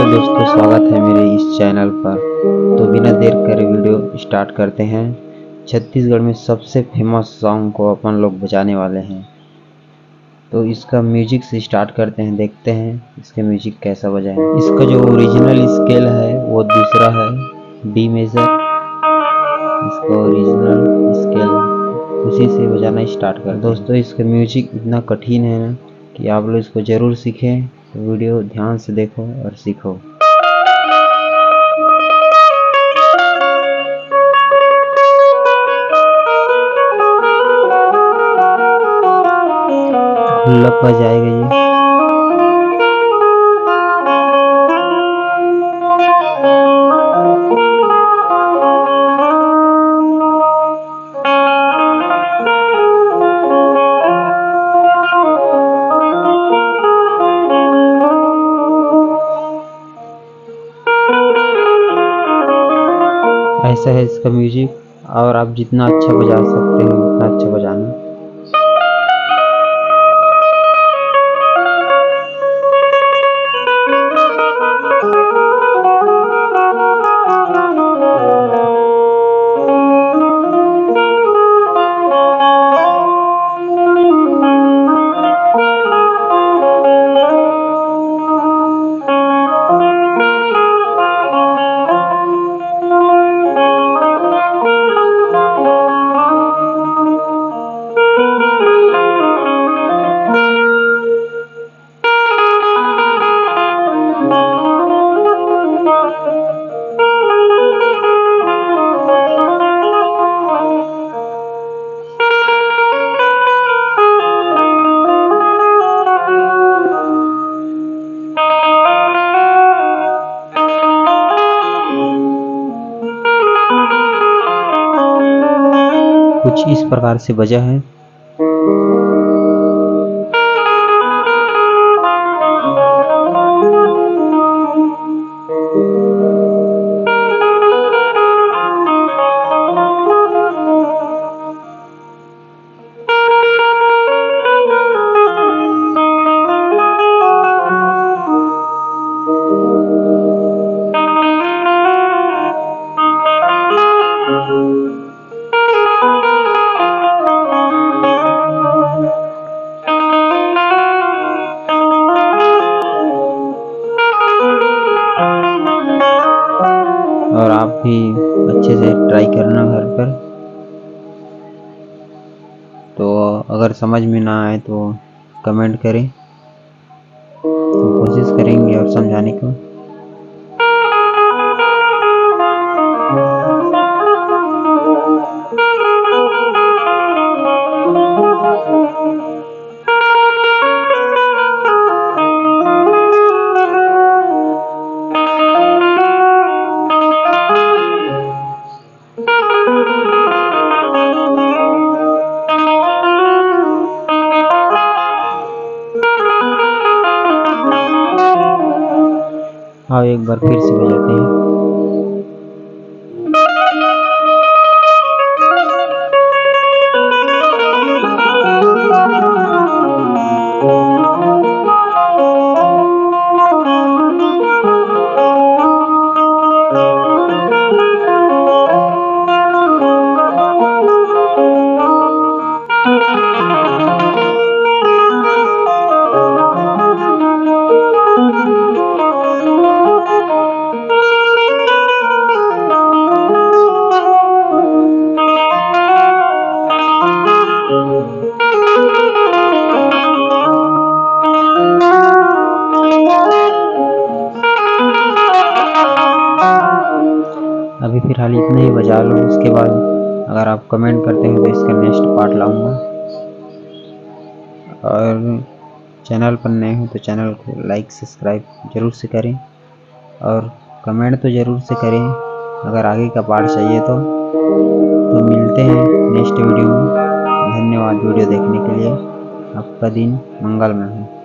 Hello दोस्तों, स्वागत है मेरे इस चैनल पर। तो बिना देर करे वीडियो स्टार्ट करते हैं। छत्तीसगढ़ में सबसे फेमस सॉन्ग को अपन लोग बजाने वाले हैं, तो इसका म्यूजिक से स्टार्ट करते हैं। देखते हैं इसका म्यूजिक कैसा बजा है। इसका जो ओरिजिनल स्केल है वो दूसरा है, डी मेजर। इसका ओरिजिनल स्केल उसी से बजाना स्टार्ट कर। दोस्तों इसका म्यूजिक इतना कठिन है ना कि आप लोग इसको ज़रूर सीखें। तो वीडियो ध्यान से देखो और सीखो। गुल्लक बजाएगा ये। ऐसा है इसका म्यूजिक, और आप जितना अच्छा बजा सकते हैं उतना अच्छा बजाना। कुछ इस प्रकार से बजा है। और आप भी अच्छे से ट्राई करना घर पर। तो अगर समझ में ना आए तो कमेंट करें, हम कोशिश करेंगे और समझाने को। हाँ, एक बार फिर से बजाते हैं। अभी फिलहाल इतना ही बजा लो। उसके बाद अगर आप कमेंट करते हैं तो इसका नेक्स्ट पार्ट लाऊंगा। और चैनल पर नए हो तो चैनल को लाइक सब्सक्राइब जरूर से करें, और कमेंट तो ज़रूर से करें अगर आगे का पार्ट चाहिए तो मिलते हैं नेक्स्ट वीडियो में। धन्यवाद वीडियो देखने के लिए। आपका दिन मंगलमय हो।